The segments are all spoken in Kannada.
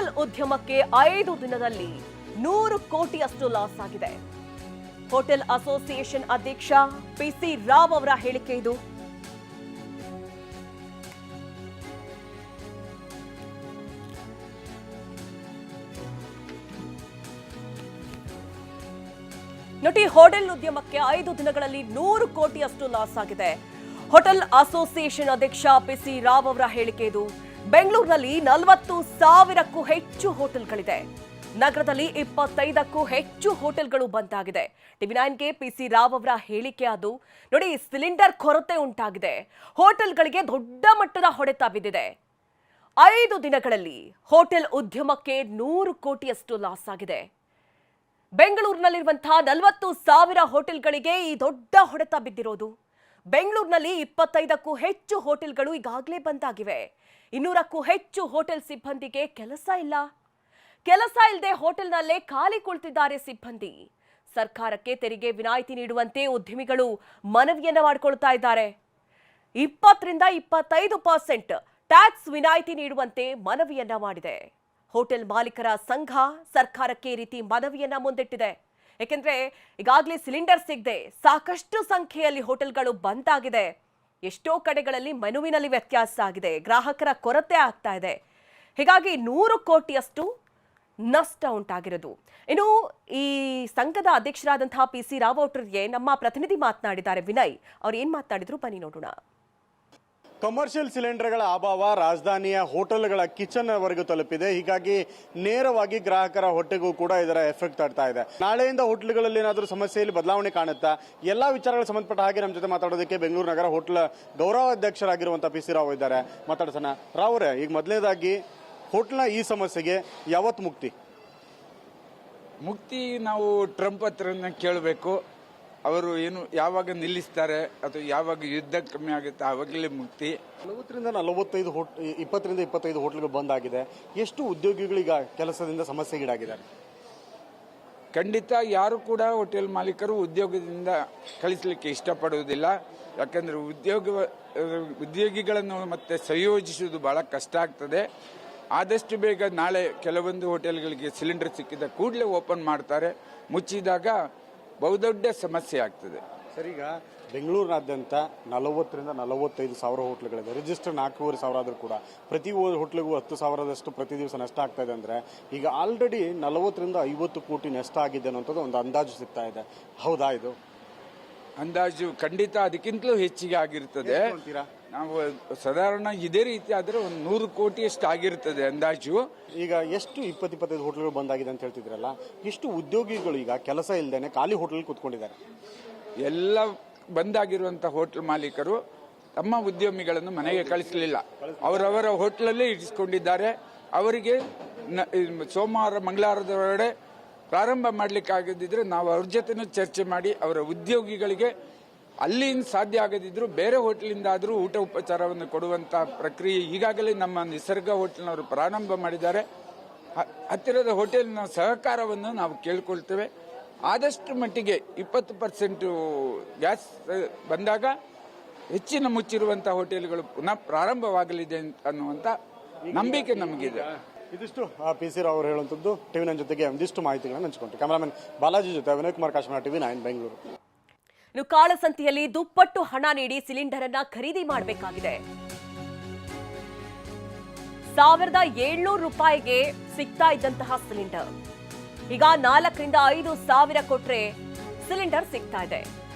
ಹೋಟೆಲ್ ಉದ್ಯಮಕ್ಕೆ 5 ದಿನದಲ್ಲಿ 100 ಕೋಟಿಯಷ್ಟು ಲಾಸ್ ಆಗಿದೆ. ಹೋಟೆಲ್ ಅಸೋಸಿಯೇಷನ್ ಅಧ್ಯಕ್ಷ ಪಿಸಿ ರಾವ್ ಅವರ ಹೇಳಿಕೆ ಇದು. ನೋಡಿ, ಹೋಟೆಲ್ ಉದ್ಯಮಕ್ಕೆ 5 ದಿನಗಳಲ್ಲಿ 100 ಕೋಟಿಯಷ್ಟು ಲಾಸ್ ಆಗಿದೆ. ಹೋಟೆಲ್ ಅಸೋಸಿಯೇಷನ್ ಅಧ್ಯಕ್ಷ ಪಿಸಿ ರಾವ್ ಅವರ ಹೇಳಿಕೆ ಇದು. ಬೆಂಗಳೂರಿನಲ್ಲಿ 40,000ಕ್ಕೂ ಹೆಚ್ಚು ಹೋಟೆಲ್ಗಳಿದೆ. ನಗರದಲ್ಲಿ 25ಕ್ಕೂ ಹೆಚ್ಚು ಹೋಟೆಲ್ಗಳು ಬಂದಾಗಿದೆ. ಟಿವಿ9ಗೆ ಪಿಸಿ ರಾವ್ ಅವರ ಹೇಳಿಕೆ ಅದು. ನೋಡಿ, ಸಿಲಿಂಡರ್ ಕೊರತೆ ಉಂಟಾಗಿದೆ. ಹೋಟೆಲ್ಗಳಿಗೆ ದೊಡ್ಡ ಮಟ್ಟದ ಹೊಡೆತ ಬಿದ್ದಿದೆ. 5 ದಿನಗಳಲ್ಲಿ ಹೋಟೆಲ್ ಉದ್ಯಮಕ್ಕೆ 100 ಕೋಟಿಯಷ್ಟು ಲಾಸ್ ಆಗಿದೆ. ಬೆಂಗಳೂರಿನಲ್ಲಿರುವಂತಹ 40,000 ಹೋಟೆಲ್ಗಳಿಗೆ ಈ ದೊಡ್ಡ ಹೊಡೆತ ಬಿದ್ದಿರೋದು. ಬೆಂಗಳೂರಿನಲ್ಲಿ 25ಕ್ಕೂ ಹೆಚ್ಚು ಹೋಟೆಲ್ಗಳು ಈಗಾಗಲೇ ಬಂದಾಗಿವೆ. 200ಕ್ಕೂ ಹೆಚ್ಚು ಹೋಟೆಲ್ ಸಿಬ್ಬಂದಿಗೆ ಕೆಲಸ ಇಲ್ಲ. ಕೆಲಸ ಇಲ್ಲದೆ ಹೋಟೆಲ್ನಲ್ಲೇ ಖಾಲಿ ಕುಳಿತಿದ್ದಾರೆ ಸಿಬ್ಬಂದಿ. ಸರ್ಕಾರಕ್ಕೆ ತೆರಿಗೆ ವಿನಾಯಿತಿ ನೀಡುವಂತೆ ಉದ್ಯಮಿಗಳು ಮನವಿಯನ್ನ ಮಾಡಿಕೊಳ್ತಾ ಇದ್ದಾರೆ. 20ರಿಂದ 25% ಟ್ಯಾಕ್ಸ್ ವಿನಾಯಿತಿ ನೀಡುವಂತೆ ಮನವಿಯನ್ನ ಮಾಡಿದೆ. ಹೋಟೆಲ್ ಮಾಲೀಕರ ಸಂಘ ಸರ್ಕಾರಕ್ಕೆ ಈ ರೀತಿ ಮನವಿಯನ್ನ ಮುಂದಿಟ್ಟಿದೆ. ಯಾಕೆಂದ್ರೆ ಈಗಾಗಲೇ ಸಿಲಿಂಡರ್ ಸಿಗದೆ ಸಾಕಷ್ಟು ಸಂಖ್ಯೆಯಲ್ಲಿ ಹೋಟೆಲ್ಗಳು ಬಂದಾಗಿದೆ. ಎಷ್ಟೋ ಕಡೆಗಳಲ್ಲಿ ಮೆನುವಿನಲ್ಲಿ ವ್ಯತ್ಯಾಸ ಆಗಿದೆ. ಗ್ರಾಹಕರ ಕೊರತೆ ಆಗ್ತಾ ಇದೆ. ಹೀಗಾಗಿ 100 ಕೋಟಿಯಷ್ಟು ನಷ್ಟ ಉಂಟಾಗಿರೋದು. ಇನ್ನು ಈ ಸಂಘದ ಅಧ್ಯಕ್ಷರಾದಂತಹ ಪಿಸಿ ರಾವ್ ಅವರಿಗೆ ನಮ್ಮ ಪ್ರತಿನಿಧಿ ಮಾತನಾಡಿದ್ದಾರೆ. ವಿನಯ್ ಅವ್ರು ಏನ್ ಮಾತನಾಡಿದ್ರು ಬನ್ನಿ ನೋಡೋಣ. ಕಮರ್ಷಿಯಲ್ ಸಿಲಿಂಡರ್ಗಳ ಅಭಾವ ರಾಜಧಾನಿಯ ಹೋಟೆಲ್ಗಳ ಕಿಚನ್ ವರೆಗೂ ತಲುಪಿದೆ. ಹೀಗಾಗಿ ನೇರವಾಗಿ ಗ್ರಾಹಕರ ಹೊಟ್ಟೆಗೂ ಕೂಡ ಇದರ ಎಫೆಕ್ಟ್ ಆಗ್ತಾ ಇದೆ. ನಾಳೆಯಿಂದ ಹೋಟೆಲ್ಗಳಲ್ಲಿ ಏನಾದರೂ ಸಮಸ್ಯೆಯಲ್ಲಿ ಬದಲಾವಣೆ ಕಾಣುತ್ತಾ? ಎಲ್ಲಾ ವಿಚಾರಗಳಿಗೆ ಸಂಬಂಧಪಟ್ಟ ಹಾಗೆ ನಮ್ಮ ಜೊತೆ ಮಾತಾಡೋದಕ್ಕೆ ಬೆಂಗಳೂರು ನಗರ ಹೋಟೆಲ್ ಗೌರವಾಧ್ಯಕ್ಷರಾಗಿರುವಂತಹ ಪಿಸಿ ರಾವ್ ಇದ್ದಾರೆ. ಮಾತಾಡ್ಸೋಣ. ರಾವ್ ಅವರೇ, ಈಗ ಮೊದಲನೇದಾಗಿ ಹೋಟೆಲ್ನ ಈ ಸಮಸ್ಯೆಗೆ ಯಾವತ್ತು ಮುಕ್ತಿ ನಾವು ಟ್ರಂಪ್ ಹತ್ರನ ಕೇಳಬೇಕು. ಅವರು ಏನು ಯಾವಾಗ ನಿಲ್ಲಿಸ್ತಾರೆ ಅಥವಾ ಯಾವಾಗ ಯುದ್ಧ ಕಮ್ಮಿ ಆಗುತ್ತೆ ಆವಾಗಲೇ ಮುಕ್ತಿ. 20ರಿಂದ 25 ಹೋಟೆಲ್ಗಳು ಬಂದಾಗಿದೆ. ಎಷ್ಟು ಉದ್ಯೋಗಿಗಳೀಗ ಕೆಲಸದಿಂದ ಸಮಸ್ಯೆಗೀಡಾಗಿದ್ದಾರೆ? ಖಂಡಿತ ಯಾರು ಕೂಡ ಹೋಟೆಲ್ ಮಾಲೀಕರು ಉದ್ಯೋಗದಿಂದ ಕಳಿಸಲಿಕ್ಕೆ ಇಷ್ಟಪಡುವುದಿಲ್ಲ. ಯಾಕಂದ್ರೆ ಉದ್ಯೋಗಿಗಳನ್ನು ಮತ್ತೆ ಸಂಯೋಜಿಸುವುದು ಬಹಳ ಕಷ್ಟ ಆಗ್ತದೆ. ಆದಷ್ಟು ಬೇಗ ನಾಳೆ ಕೆಲವೊಂದು ಹೋಟೆಲ್ಗಳಿಗೆ ಸಿಲಿಂಡರ್ ಸಿಕ್ಕಿದ ಕೂಡಲೇ ಓಪನ್ ಮಾಡ್ತಾರೆ. ಮುಚ್ಚಿದಾಗ ಬಹುದೊಡ್ಡ ಸಮಸ್ಯೆ ಆಗ್ತದೆ. ಸರ್, ಈಗ ಬೆಂಗಳೂರಿನಾದ್ಯಂತ 40ರಿಂದ 45 ಸಾವಿರ ಹೋಟ್ಲುಗಳಿದೆ. ರಿಜಿಸ್ಟರ್ 4,500 ಆದರೂ ಕೂಡ ಪ್ರತಿ ಹೋಟ್ಲಿಗೂ 10,000ದಷ್ಟು ಪ್ರತಿ ದಿವಸ ನಷ್ಟ ಆಗ್ತಾ ಇದೆ. ಅಂದರೆ ಈಗ ಆಲ್ರೆಡಿ 40ರಿಂದ 50 ಕೋಟಿ ನಷ್ಟ ಆಗಿದೆ ಅನ್ನೋಂಥದ್ದು ಒಂದು ಅಂದಾಜು ಸಿಗ್ತಾ ಇದೆ. ಹೌದಾ? ಇದು ಅಂದಾಜು ಖಂಡಿತ ಅದಕ್ಕಿಂತಲೂ ಹೆಚ್ಚಿಗೆ ಆಗಿರ್ತದೆ. ನಾವು ಸಾಧಾರಣ ಇದೇ ರೀತಿ ಆದರೆ ಒಂದು 100 ಕೋಟಿಯಷ್ಟು ಆಗಿರ್ತದೆ ಅಂದಾಜು. ಈಗ ಎಷ್ಟು 20-25 ಹೋಟೆಲ್ಗಳು ಬಂದಾಗಿದೆ ಅಂತ ಹೇಳ್ತಿದ್ರಲ್ಲ, ಎಷ್ಟು ಉದ್ಯೋಗಿಗಳು ಈಗ ಕೆಲಸ ಇಲ್ಲದೇನೆ ಖಾಲಿ ಹೋಟೆಲ್ ಕೂತ್ಕೊಂಡಿದ್ದಾರೆ? ಎಲ್ಲ ಬಂದಾಗಿರುವಂತಹ ಹೋಟೆಲ್ ಮಾಲೀಕರು ತಮ್ಮ ಉದ್ಯಮಿಗಳನ್ನು ಮನೆಗೆ ಕಳಿಸಲಿಲ್ಲ. ಅವರವರ ಹೋಟ್ಲಲ್ಲೇ ಇರಿಸಿಕೊಂಡಿದ್ದಾರೆ. ಅವರಿಗೆ ಸೋಮವಾರ ಮಂಗಳವಾರದೊಳಗಡೆ ಪ್ರಾರಂಭ ಮಾಡಲಿಕ್ಕಾಗದಿದ್ರೆ ನಾವು ಅವ್ರ ಜೊತೆನೂ ಚರ್ಚೆ ಮಾಡಿ ಅವರ ಉದ್ಯೋಗಿಗಳಿಗೆ ಅಲ್ಲಿಂದ ಸಾಧ್ಯ ಆಗದಿದ್ರು ಬೇರೆ ಹೋಟೆಲಿಂದ ಆದರೂ ಊಟ ಉಪಚಾರವನ್ನು ಕೊಡುವಂತ ಪ್ರಕ್ರಿಯೆ ಈಗಾಗಲೇ ನಮ್ಮ ನಿಸರ್ಗ ಹೋಟೆಲ್ನವರು ಪ್ರಾರಂಭ ಮಾಡಿದ್ದಾರೆ. ಹತ್ತಿರದ ಹೋಟೆಲ್ನ ಸಹಕಾರವನ್ನು ನಾವು ಕೇಳಿಕೊಳ್ತೇವೆ. ಆದಷ್ಟು ಮಟ್ಟಿಗೆ 20% ಗ್ಯಾಸ್ ಬಂದಾಗ ಹೆಚ್ಚಿನ ಮುಚ್ಚಿರುವಂತಹ ಹೋಟೆಲ್ಗಳು ಪುನಃ ಪ್ರಾರಂಭವಾಗಲಿದೆ ಅನ್ನುವಂಥ ನಂಬಿಕೆ ನಮಗಿದೆ. ಇದಿಷ್ಟು ಪಿಸಿ ರಾವ್ ಅವರು ಹೇಳುವಂಥದ್ದು. ಟಿವಿ9 ಜೊತೆಗೆ ಒಂದಿಷ್ಟು ಮಾಹಿತಿಗಳನ್ನು ಹಂಚಿಕೊಂಡ್ರು. ಕ್ಯಾಮರಾಮನ್ ಬಾಲಾಜಿ ಜೊತೆ ವಿನಯ್ ಕುಮಾರ್ ಕಾಶ್ಮೀರ, ಟಿವಿ9 ಬೆಂಗಳೂರು. ಇನ್ನು ಕಾಳಸಂತೆಯಲ್ಲಿ ದುಪ್ಪಟ್ಟು ಹಣ ನೀಡಿ ಸಿಲಿಂಡರ್ ಅನ್ನ ಖರೀದಿ ಮಾಡಬೇಕಾಗಿದೆ. 1,700 ರೂಪಾಯಿಗೆ ಸಿಗ್ತಾ ಇದ್ದಂತಹ ಸಿಲಿಂಡರ್ ಈಗ 4ರಿಂದ 5 ಸಾವಿರ ಕೊಟ್ರೆ ಸಿಲಿಂಡರ್ ಸಿಗ್ತಾ ಇದೆ.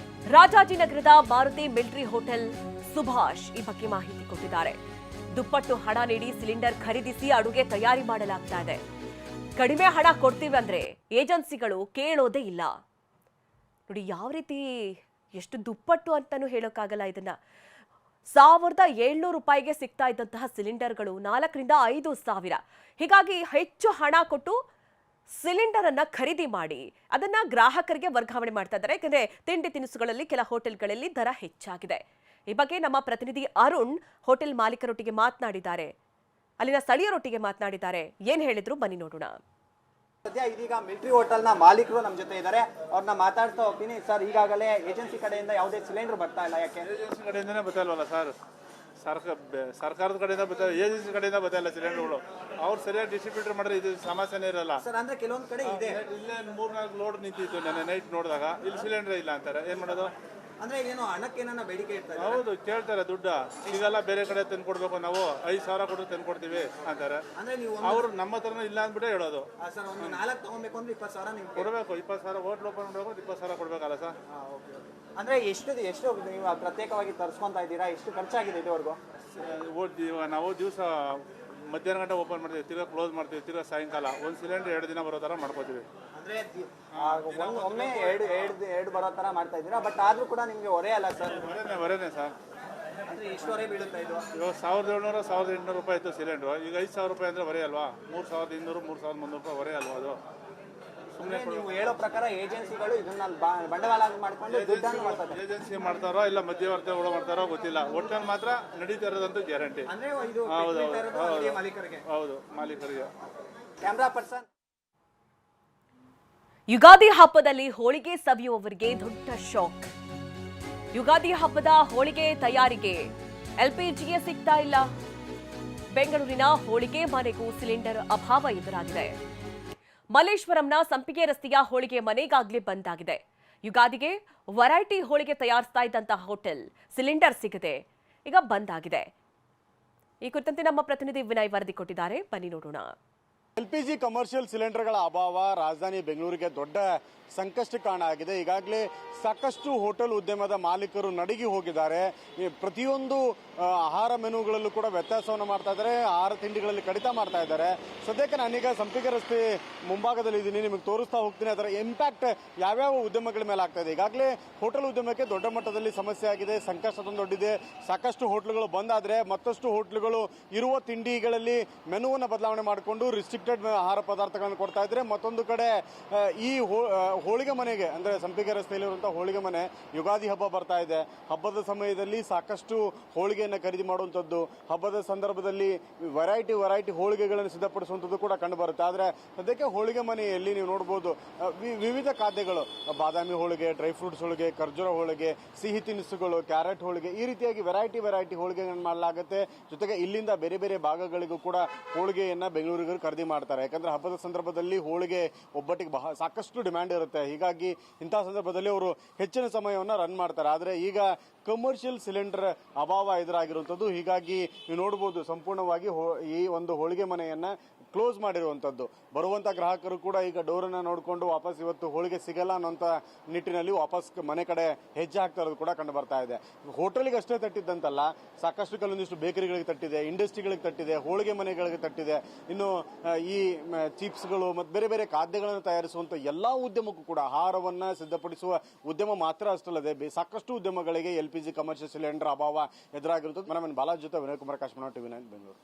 ರಾಜಾಜಿನಗರದ ಮಾರುತಿ ಮಿಲಿಟರಿ ಹೋಟೆಲ್ ಸುಭಾಷ್ ಈ ಬಗ್ಗೆ ಮಾಹಿತಿ ಕೊಟ್ಟಿದ್ದಾರೆ. ದುಪ್ಪಟ್ಟು ಹಣ ನೀಡಿ ಸಿಲಿಂಡರ್ ಖರೀದಿಸಿ ಅಡುಗೆ ತಯಾರಿ ಮಾಡಲಾಗ್ತಾ ಇದೆ. ಕಡಿಮೆ ಹಣ ಕೊಡ್ತೀವಿ ಅಂದ್ರೆ ಏಜೆನ್ಸಿಗಳು ಕೇಳೋದೇ ಇಲ್ಲ. ನೋಡಿ, ಯಾವ ರೀತಿ ಎಷ್ಟು ದುಪ್ಪಟ್ಟು ಅಂತಾನೂ ಹೇಳೋಕ್ಕಾಗಲ್ಲ. ಇದನ್ನ 1,700 ರೂಪಾಯಿಗೆ ಸಿಗ್ತಾ ಇದ್ದಂತಹ ಸಿಲಿಂಡರ್ಗಳು 4ರಿಂದ 5 ಸಾವಿರ. ಹೀಗಾಗಿ ಹೆಚ್ಚು ಹಣ ಕೊಟ್ಟು ಸಿಲಿಂಡರ್ ಅನ್ನ ಖರೀದಿ ಮಾಡಿ ಅದನ್ನ ಗ್ರಾಹಕರಿಗೆ ವರ್ಗಾವಣೆ ಮಾಡ್ತಾ ಇದ್ದಾರೆ. ಯಾಕಂದ್ರೆ ತಿಂಡಿ ತಿನಿಸುಗಳಲ್ಲಿ ಕೆಲ ಹೋಟೆಲ್ಗಳಲ್ಲಿ ದರ ಹೆಚ್ಚಾಗಿದೆ. ಈ ಬಗ್ಗೆ ನಮ್ಮ ಪ್ರತಿನಿಧಿ ಅರುಣ್ ಹೋಟೆಲ್ ಮಾಲೀಕರೊಟ್ಟಿಗೆ ಮಾತನಾಡಿದ್ದಾರೆ. ಅಲ್ಲಿನ ಸ್ಥಳೀಯರೊಟ್ಟಿಗೆ ಮಾತನಾಡಿದ್ದಾರೆ. ಏನ್ ಹೇಳಿದ್ರು ಬನ್ನಿ ನೋಡೋಣ. ಸದ್ಯ ಇದೀಗ ಮಿಲಿಟರಿ ಹೋಟೆಲ್ನ ಮಾಲೀಕರು ನಮ್ಮ ಜೊತೆ ಇದ್ದಾರೆ. ಅವ್ರನ್ನ ಮಾತಾಡ್ತಾ ಹೋಗ್ತೀನಿ. ಸರ್, ಈಗಾಗಲೇ ಏಜೆನ್ಸಿ ಕಡೆಯಿಂದ ಯಾವುದೇ ಸಿಲಿಂಡರ್ ಬರ್ತಾ ಇಲ್ಲ, ಯಾಕೆ? ಏಜೆನ್ಸಿ ಕಡೆಯಿಂದನೇ ಬರ್ತಾ ಇಲ್ವಲ್ಲ ಸರ್. ಸರ್ಕಾರದ ಕಡೆಯಿಂದ ಬರ್ತಾರೆ, ಏಜೆನ್ಸಿ ಕಡೆಯಿಂದ ಬರ್ತಾಯಿಲ್ಲ ಸಿಲಿಂಡರ್ಗಳು. ಅವ್ರು ಸರಿಯಾಗಿ ಡಿಸ್ಟ್ರಿಬ್ಯೂಟರ್ ಮಾಡಿದ್ರೆ ಇದು ಸಮಸ್ಯೆನೇ ಇರಲ್ಲ. ಸರ್ ಅಂದ್ರೆ ಕೆಲವೊಂದ್ ಕಡೆ ಇದೆ, ಇಲ್ಲೇ 3-4 ಲೋಡ್ ನಿಂತಿತ್ತು ನೆನ್ನೆ ನೈಟ್ ನೋಡಿದಾಗ. ಇಲ್ಲಿ ಸಿಲಿಂಡರ್ ಇಲ್ಲ ಅಂತಾರೆ, ಏನ್ ಮಾಡೋದು? ಅಂದ್ರೆ ಏನು ಹಣಕ್ಕೆ ಏನಾನ ಬೇಡಿಕೆ ಇರ್ತಾರೆ? ಹೌದು, ಕೇಳ್ತಾರೆ ದುಡ್ಡು ಈಗೆಲ್ಲ ಬೇರೆ ಕಡೆ ತಂದು ಕೊಡ್ಬೇಕು, ನಾವು 5,000 ಕೊಟ್ಟು ತಂದು ಕೊಡ್ತೀವಿ ಅಂತಾರೆ. ಅಂದ್ರೆ ನೀವು ಅವ್ರು ನಮ್ಮ ಹತ್ರನೂ ಇಲ್ಲ ಅಂದ್ಬಿಟ್ಟೆ ಹೇಳೋದು. ಸರ್ ಒಂದು 4 ತಗೊಬೇಕು ಅಂದ್ರೆ 20,000 ನಿಮ್ಗೆ ಕೊಡಬೇಕು. 20,000 ಹೋಟ್ಲ್ ಓಪನ್ ಮಾಡಬೇಕು, 20,000 ಕೊಡ್ಬೇಕಲ್ಲ ಸರ್. ಅಂದ್ರೆ ಎಷ್ಟು ನೀವು ಪ್ರತ್ಯೇಕವಾಗಿ ತರಿಸ್ಕೊಂತಾ ಇದ್ದೀರಾ? ಎಷ್ಟು ಖರ್ಚಾಗಿದೆ ಇದುವರೆಗೂ? ನಾವು ದಿವಸ ಮಧ್ಯಾಹ್ನ ಗಂಟೆ ಓಪನ್ ಮಾಡ್ತೀವಿ, ತಿರ್ಗಾ ಕ್ಲೋಸ್ ಮಾಡ್ತೀವಿ, ತಿರ್ಗಾ ಸಾಯಂಕಾಲ. ಒಂದು ಸಿಲಿಂಡರ್ 2 ದಿನ ಬರೋ ಥರ ಮಾಡ್ಕೋತೀವಿ. ಅಂದ್ರೆ ಒಮ್ಮೆ ಎರಡು ಬರೋ ತರ ಮಾಡ್ತಾ ಇದ್ದೀರಾ, ಬಟ್ ಆದ್ರೂ ಕೂಡ ನಿಮ್ಗೆ ಹೊರೆ ಅಲ್ಲ ಸರ್? ಹೊರೆನೇ ಸರ್. ಅಂದ್ರೆ ಎಷ್ಟು ಹೊರೆ ಬೀಳುತ್ತಾ ಇದು? ಇವಾಗ 1,700 1,800 ರೂಪಾಯಿ ಇತ್ತು ಸಿಲಿಂಡ್ರು. ಈಗ 5,000 ರೂಪಾಯಿ ಅಂದ್ರೆ ಹೊರೆ ಅಲ್ವಾ? 3,200 3,300 ರೂಪಾಯಿ ಹೊರೆ ಅಲ್ವಾ? ಅದು ಸುಮ್ಮನೆ ನೀವು ಹೇಳೋ ಪ್ರಕಾರ ಏಜೆನ್ಸಿಗಳು ಇದನ್ನ ಬಂಡವಾಳ ಮಾಡ್ಕೊಂಡು ದುಡ್ಡನ್ನು ಮಾಡ್ತಾರೆ. ಏಜೆನ್ಸಿ ಮಾಡ್ತಾರೋ ಇಲ್ಲ ಮಧ್ಯವರ್ತಿಗಳು ಮಾಡ್ತಾರೋ ಗೊತ್ತಿಲ್ಲ, ಒಟ್ಟಲ್ಲಿ ಮಾತ್ರ ನಡೀತಾ ಇರೋದಂತೂ ಗ್ಯಾರಂಟಿ. ಅಂದ್ರೆ ಇದು ಹೌದು ಮಾಲೀಕರಿಗೆ. ಹೌದು, ಮಾಲೀಕರಿಗೆ. Camera person. ಯುಗಾದಿ ಹಬ್ಬದಲ್ಲಿ ಹೋಳಿಗೆ ಸವಿಯುವವರಿಗೆ ದೊಡ್ಡ ಶಾಕ್. ಯುಗಾದಿ ಹಬ್ಬದ ಹೋಳಿಗೆ ತಯಾರಿಗೆ ಎಲ್ಪಿಜಿಯೇ ಸಿಗ್ತಾ ಇಲ್ಲ. ಬೆಂಗಳೂರಿನ ಹೋಳಿಗೆ ಮನೆಗೂ ಸಿಲಿಂಡರ್ ಅಭಾವ ಎದುರಾಗಿದೆ. ಮಲ್ಲೇಶ್ವರಂನ ಸಂಪಿಗೆ ರಸ್ತೆಯ ಹೋಳಿಗೆ ಮನೆಗಾಗ್ಲೇ ಬಂದ್ ಆಗಿದೆ. ಯುಗಾದಿಗೆ ವೆರೈಟಿ ಹೋಳಿಗೆ ತಯಾರಿಸ್ತಾ ಇದ್ದಂತಹ ಹೋಟೆಲ್ ಸಿಲಿಂಡರ್ ಸಿಗದೆ ಈಗ ಬಂದ್ ಆಗಿದೆ. ಈ ಕುರಿತಂತೆ ನಮ್ಮ ಪ್ರತಿನಿಧಿ ವಿನಯ್ ವರದಿ ಕೊಟ್ಟಿದ್ದಾರೆ, ಬನ್ನಿ ನೋಡೋಣ. LPG ಕಮರ್ಷಿಯಲ್ ಸಿಲಿಂಡರ್ಗಳ ಅಭಾವ ರಾಜಧಾನಿ ಬೆಂಗಳೂರಿಗೆ ದೊಡ್ಡ ಸಂಕಷ್ಟ ಕಾರಣ ಆಗಿದೆ. ಈಗಾಗಲೇ ಸಾಕಷ್ಟು ಹೋಟೆಲ್ ಉದ್ಯಮದ ಮಾಲೀಕರು ನಡಗಿ ಹೋಗಿದ್ದಾರೆ. ಈ ಪ್ರತಿಯೊಂದು ಆಹಾರ ಮೆನುಗಳಲ್ಲೂ ಕೂಡ ವ್ಯತ್ಯಾಸವನ್ನು ಮಾಡ್ತಾ ಇದ್ದಾರೆ, ಆಹಾರ ತಿಂಡಿಗಳಲ್ಲಿ ಕಡಿತ ಮಾಡ್ತಾ ಇದ್ದಾರೆ. ಸದ್ಯಕ್ಕೆ ನಾನೀಗ ಸಂಪಿಗೆ ರಸ್ತೆ ಮುಂಭಾಗದಲ್ಲಿ ಇದ್ದೀನಿ, ನಿಮಗೆ ತೋರಿಸ್ತಾ ಹೋಗ್ತೀನಿ ಅದರ ಇಂಪ್ಯಾಕ್ಟ್ ಯಾವ್ಯಾವ ಉದ್ಯಮಗಳ ಮೇಲೆ ಆಗ್ತಾ ಇದೆ. ಈಗಾಗಲೇ ಹೋಟೆಲ್ ಉದ್ಯಮಕ್ಕೆ ದೊಡ್ಡ ಮಟ್ಟದಲ್ಲಿ ಸಮಸ್ಯೆ ಆಗಿದೆ, ಸಂಕಷ್ಟ ದೊಡ್ಡಿದೆ. ಸಾಕಷ್ಟು ಹೋಟ್ಲುಗಳು ಬಂದಾದರೆ ಮತ್ತಷ್ಟು ಹೋಟ್ಲುಗಳು ಇರುವ ತಿಂಡಿಗಳಲ್ಲಿ ಮೆನುವನ್ನು ಬದಲಾವಣೆ ಮಾಡಿಕೊಂಡು ರಿಸ್ಟ್ರಿಕ್ಟೆಡ್ ಆಹಾರ ಪದಾರ್ಥಗಳನ್ನು ಕೊಡ್ತಾ ಇದ್ದಾರೆ. ಮತ್ತೊಂದು ಕಡೆ ಈ ಹೋಳಿಗೆ ಮನೆಗೆ ಅಂದರೆ ಸಂಪಿಗೆ ರಸ್ತೆಯಲ್ಲಿರುವಂಥ ಹೋಳಿಗೆ ಮನೆ, ಯುಗಾದಿ ಹಬ್ಬ ಬರ್ತಾ ಇದೆ. ಹಬ್ಬದ ಸಮಯದಲ್ಲಿ ಸಾಕಷ್ಟು ಹೋಳಿಗೆಯನ್ನು ಖರೀದಿ ಮಾಡುವಂಥದ್ದು, ಹಬ್ಬದ ಸಂದರ್ಭದಲ್ಲಿ ವೆರೈಟಿ ಹೋಳಿಗೆಗಳನ್ನು ಸಿದ್ಧಪಡಿಸುವಂಥದ್ದು ಕೂಡ ಕಂಡು ಬರುತ್ತೆ. ಆದರೆ ಸದ್ಯಕ್ಕೆ ಹೋಳಿಗೆ ಮನೆಯಲ್ಲಿ ನೀವು ನೋಡ್ಬೋದು ವಿವಿಧ ಖಾದ್ಯಗಳು, ಬಾದಾಮಿ ಹೋಳಿಗೆ, ಡ್ರೈ ಫ್ರೂಟ್ಸ್ ಹೋಳಿಗೆ, ಖರ್ಜೂರ ಹೋಳಿಗೆ, ಸಿಹಿ ತಿನಿಸುಗಳು, ಕ್ಯಾರೆಟ್ ಹೋಳಿಗೆ, ಈ ರೀತಿಯಾಗಿ ವೆರೈಟಿ ಹೋಳಿಗೆಗಳನ್ನು ಮಾಡಲಾಗುತ್ತೆ. ಜೊತೆಗೆ ಇಲ್ಲಿಂದ ಬೇರೆ ಬೇರೆ ಭಾಗಗಳಿಗೂ ಕೂಡ ಹೋಳಿಗೆಯನ್ನು ಬೆಂಗಳೂರಿಗೆ ಖರೀದಿ ಮಾಡ್ತಾರೆ. ಯಾಕಂದ್ರೆ ಹಬ್ಬದ ಸಂದರ್ಭದಲ್ಲಿ ಹೋಳಿಗೆ ಒಬ್ಬಟ್ಟಿಗೆ ಸಾಕಷ್ಟು ಡಿಮ್ಯಾಂಡ್ ಇರುತ್ತೆ. ಹೀಗಾಗಿ ಇಂತಹ ಸಂದರ್ಭದಲ್ಲಿ ಅವರು ಹೆಚ್ಚಿನ ಸಮಯವನ್ನು ರನ್ ಮಾಡ್ತಾರೆ. ಆದರೆ ಈಗ ಕಮರ್ಷಿಯಲ್ ಸಿಲಿಂಡರ್ ಅಭಾವ ಎದುರಾಗಿರುವಂಥದ್ದು. ಹೀಗಾಗಿ ನೀವು ನೋಡ್ಬೋದು ಸಂಪೂರ್ಣವಾಗಿ ಈ ಒಂದು ಹೋಳಿಗೆ ಮನೆಯನ್ನ ಕ್ಲೋಸ್ ಮಾಡಿರುವಂಥದ್ದು. ಬರುವಂಥ ಗ್ರಾಹಕರು ಕೂಡ ಈಗ ಡೋರನ್ನು ನೋಡಿಕೊಂಡು ವಾಪಸ್ ಇವತ್ತು ಹೋಳಿಗೆ ಸಿಗಲ್ಲ ಅನ್ನೋಂಥ ನಿಟ್ಟಿನಲ್ಲಿ ವಾಪಸ್ ಮನೆ ಕಡೆ ಹೆಜ್ಜೆ ಹಾಕ್ತಾ ಇರೋದು ಕೂಡ ಕಂಡು ಬರ್ತಾ ಇದೆ. ಹೋಟೆಲ್ಗೆ ಅಷ್ಟೇ ತಟ್ಟಿದ್ದಂತಲ್ಲ, ಸಾಕಷ್ಟು ಕೆಲವೊಂದಿಷ್ಟು ಬೇಕರಿಗಳಿಗೆ ತಟ್ಟಿದೆ, ಇಂಡಸ್ಟ್ರಿಗಳಿಗೆ ತಟ್ಟಿದೆ, ಹೋಳಿಗೆ ಮನೆಗಳಿಗೆ ತಟ್ಟಿದೆ. ಇನ್ನು ಈ ಚಿಪ್ಸ್ಗಳು ಮತ್ತು ಬೇರೆ ಬೇರೆ ಖಾದ್ಯಗಳನ್ನು ತಯಾರಿಸುವಂಥ ಎಲ್ಲ ಉದ್ಯಮಕ್ಕೂ ಕೂಡ ಆಹಾರವನ್ನು ಸಿದ್ಧಪಡಿಸುವ ಉದ್ಯಮ ಮಾತ್ರ ಅಷ್ಟಲ್ಲದೆ ಸಾಕಷ್ಟು ಉದ್ಯಮಗಳಿಗೆ LPG ಕಮರ್ಷಿಯಲ್ ಸಿಲಿಂಡರ್ ಅಭಾವ ಎದುರಾಗಿರುತ್ತದೆ. ಮನೆ ಬಾಲಾಜಿ ಜೊತೆ ವಿನಯ್ ಕುಮಾರ್, ಕಾಶ್ಮೀರ, TV9 ಬೆಂಗಳೂರು.